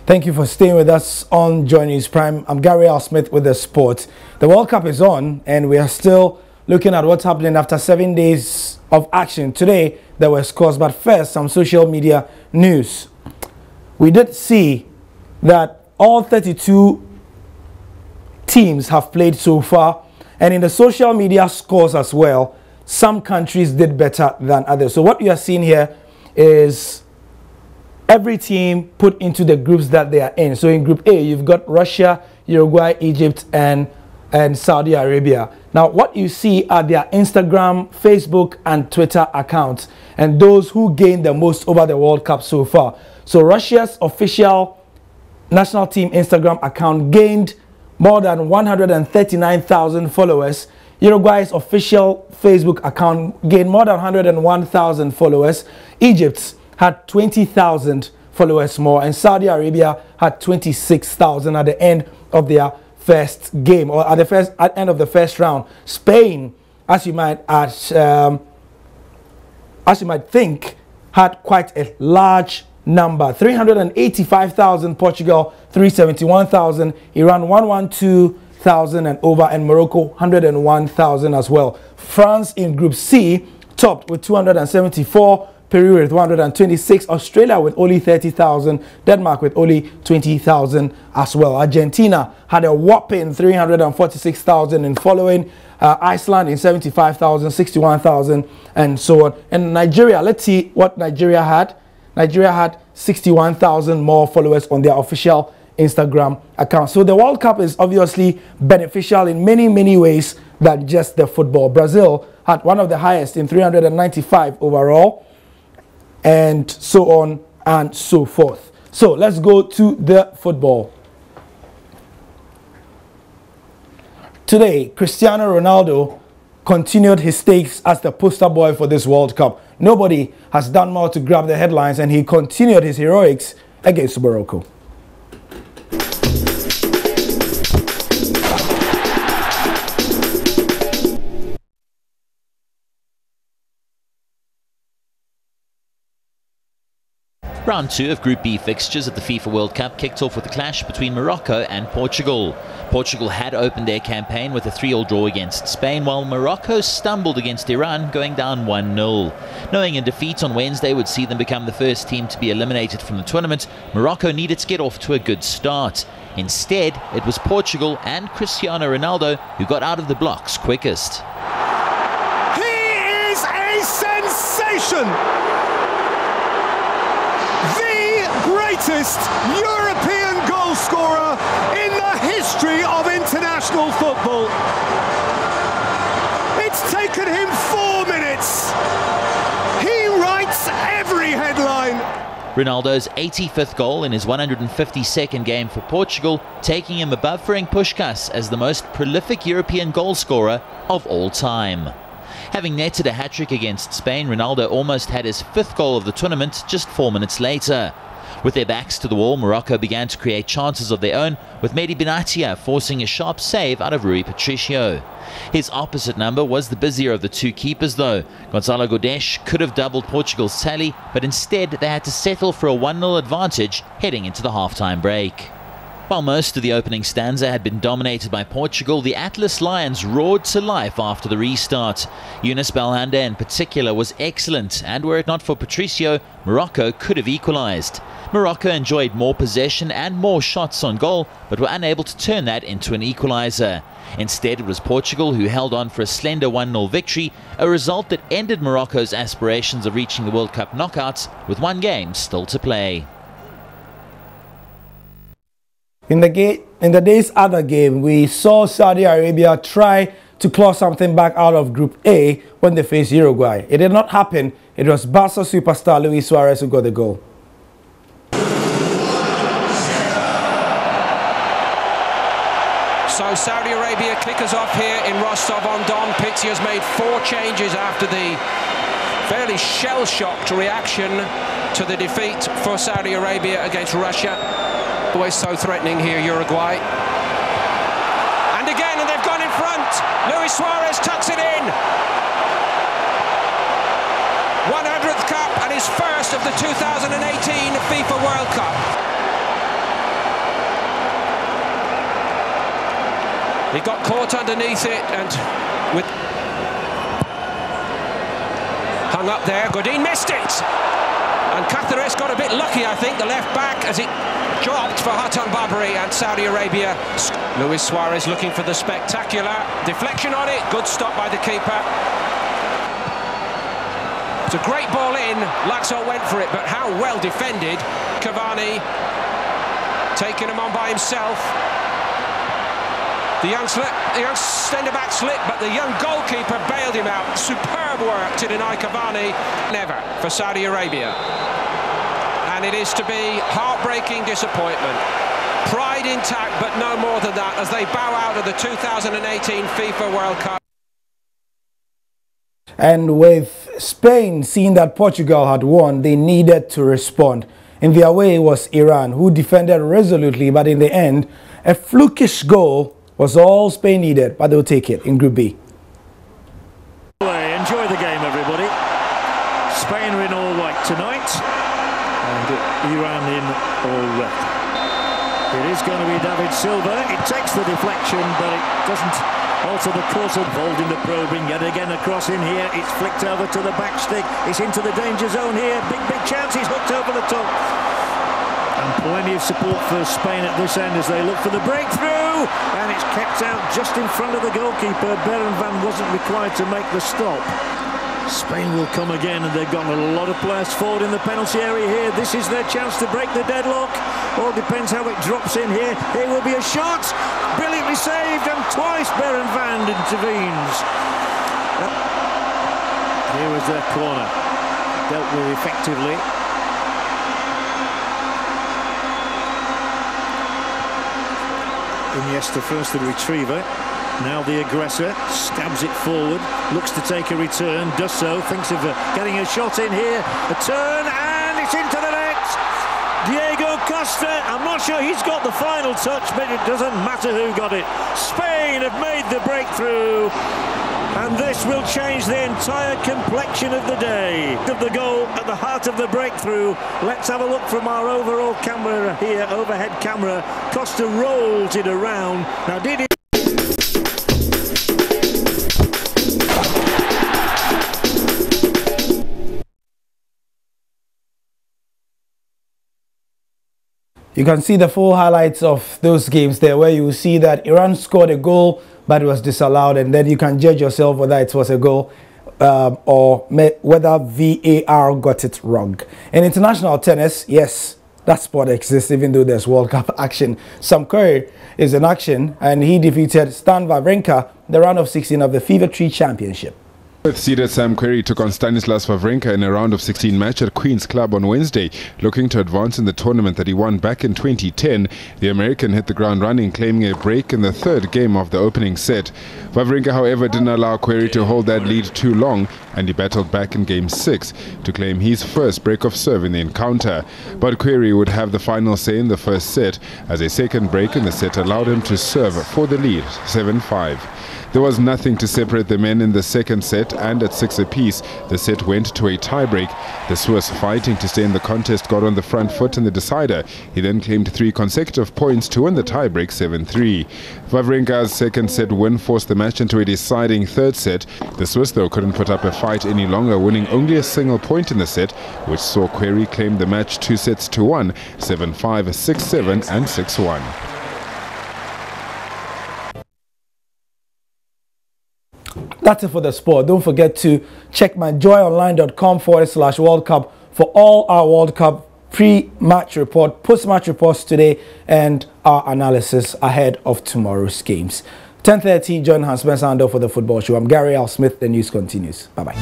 Thank you for staying with us on Joy News Prime. I'm Gary Al Smith with the sport. The World Cup is on and we are still looking at what's happening after 7 days of action. Today there were scores, but first some social media news. We did see that all 32 teams have played so far, and in the social media scores as well, some countries did better than others. So what you are seeing here is every team put into the groups that they are in. So in Group A, you've got Russia, Uruguay, Egypt, and Saudi Arabia. Now, what you see are their Instagram, Facebook, and Twitter accounts, and those who gained the most over the World Cup so far. So Russia's official national team Instagram account gained more than 139,000 followers. Uruguay's official Facebook account gained more than 101,000 followers. Egypt's had 20,000 followers more, and Saudi Arabia had 26,000 at the end of their first game, or at the end of the first round. Spain, as you might think, had quite a large number: 385,000. Portugal 371,000. Iran 112,000 and over, and Morocco 101,000 as well. France in Group C topped with 274. Peru with 126, Australia with only 30,000, Denmark with only 20,000 as well. Argentina had a whopping 346,000 in following, Iceland in 75,000, 61,000, and so on. And Nigeria, let's see what Nigeria had. Nigeria had 61,000 more followers on their official Instagram account. So the World Cup is obviously beneficial in many, many ways than just the football. Brazil had one of the highest in 395 overall, and so on and so forth. So let's go to the football. Today, Cristiano Ronaldo continued his stakes as the poster boy for this World Cup. Nobody has done more to grab the headlines, and he continued his heroics against Morocco. Round 2 of Group B fixtures at the FIFA World Cup kicked off with a clash between Morocco and Portugal. Portugal had opened their campaign with a 3-3 draw against Spain, while Morocco stumbled against Iran, going down 1-0. Knowing a defeat on Wednesday would see them become the first team to be eliminated from the tournament, Morocco needed to get off to a good start. Instead, it was Portugal and Cristiano Ronaldo who got out of the blocks quickest. He is a sensation! Greatest European goal scorer in the history of international football. It's taken him 4 minutes. He writes every headline. Ronaldo's 85th goal in his 152nd game for Portugal, taking him above Ferenc Puskás as the most prolific European goal scorer of all time. Having netted a hat-trick against Spain, Ronaldo almost had his 5th goal of the tournament just 4 minutes later. With their backs to the wall, Morocco began to create chances of their own, with Mehdi Benatia forcing a sharp save out of Rui Patricio. His opposite number was the busier of the two keepers though. Gonzalo Guedes could have doubled Portugal's tally, but instead they had to settle for a 1-0 advantage heading into the half-time break. While most of the opening stanza had been dominated by Portugal, the Atlas Lions roared to life after the restart. Yunus Belhanda in particular was excellent, and were it not for Patricio, Morocco could have equalised. Morocco enjoyed more possession and more shots on goal, but were unable to turn that into an equaliser. Instead, it was Portugal who held on for a slender 1-0 victory, a result that ended Morocco's aspirations of reaching the World Cup knockouts, with one game still to play. In the day's other game, we saw Saudi Arabia try to claw something back out of Group A when they faced Uruguay. It did not happen. It was Barca superstar Luis Suarez who got the goal. So Saudi Arabia kick us off here in Rostov-on-Don. Pizzi has made 4 changes after the fairly shell-shocked reaction to the defeat for Saudi Arabia against Russia. Always so threatening here, Uruguay. And again, and they've gone in front. Luis Suarez tucks it in. 100th cap and his first of the 2018 FIFA World Cup. He got caught underneath it and with hung up there. Godin missed it, and Cathares got a bit lucky, I think, the left back, as it dropped for Hatem Babri and Saudi Arabia. Luis Suarez looking for the spectacular deflection on it. Good stop by the keeper. It's a great ball in. Laxalt went for it, but how well defended. Cavani taking him on by himself. The young centre-back slipped, but the young goalkeeper bailed him out. Superb work to deny Cavani. Never for Saudi Arabia. And it is to be heartbreaking disappointment. Pride intact, but no more than that, as they bow out of the 2018 FIFA World Cup. And with Spain seeing that Portugal had won, they needed to respond. In their way was Iran, who defended resolutely, but in the end, a flukish goal was all Spain needed, but they'll take it in Group B. Enjoy the game, everybody. Spain are in all white tonight, and Iran in all red. It is going to be David Silva. It takes the deflection, but it doesn't alter the course. Involved in the probing. Yet again across in here. It's flicked over to the back stick. It's into the danger zone here. Big chance. He's hooked over the top. And plenty of support for Spain at this end as they look for the breakthrough. And it's kept out just in front of the goalkeeper. Berenvan wasn't required to make the stop. Spain will come again, and they've got a lot of players forward in the penalty area here. This is their chance to break the deadlock. All depends how it drops in here. Here will be a shot. Brilliantly saved, and twice Berenvan intervenes. Here was their corner. Dealt with effectively. Iniesta first, the retriever. Now the aggressor stabs it forward, looks to take a return, does so, thinks of getting a shot in here, a turn, and it's into the net. Diego Costa, I'm not sure he's got the final touch, but it doesn't matter who got it. Spain have made the breakthrough, and this will change the entire complexion of the day. Of the goal at the heart of the breakthrough. Let's have a look from our overall camera here, overhead camera. Costa rolls it around. Now did he? You can see the full highlights of those games there, where you will see that Iran scored a goal but it was disallowed, and then you can judge yourself whether it was a goal or whether VAR got it wrong. In international tennis, yes, that sport exists even though there's World Cup action. Sam Querrey is in action, and he defeated Stan Wawrinka in the round of 16 of the FIFA 3 Championship. Seeded Sam Querrey took on Stanislas Wawrinka in a round of 16 match at Queen's Club on Wednesday. Looking to advance in the tournament that he won back in 2010, the American hit the ground running, claiming a break in the third game of the opening set. Wawrinka, however, didn't allow Querrey to hold that lead too long, and he battled back in Game 6 to claim his first break of serve in the encounter. But Querrey would have the final say in the first set, as a second break in the set allowed him to serve for the lead, 7-5. There was nothing to separate the men in the second set, and at 6 apiece, the set went to a tiebreak. The Swiss, fighting to stay in the contest, got on the front foot in the decider. He then claimed 3 consecutive points to win the tiebreak, 7-3. Wawrinka's second set win forced the match into a deciding third set. The Swiss, though, couldn't put up a fight any longer, winning only a single point in the set, which saw Querrey claim the match 2-1, 7-5, 6-7 and 6-1. That's it for the sport. Don't forget to check myjoyonline.com/World Cup for all our World Cup pre-match report, post-match reports today, and our analysis ahead of tomorrow's games. 10:30, join Hans Spencer Ando for the football show. I'm Gary Al Smith. The news continues. Bye-bye.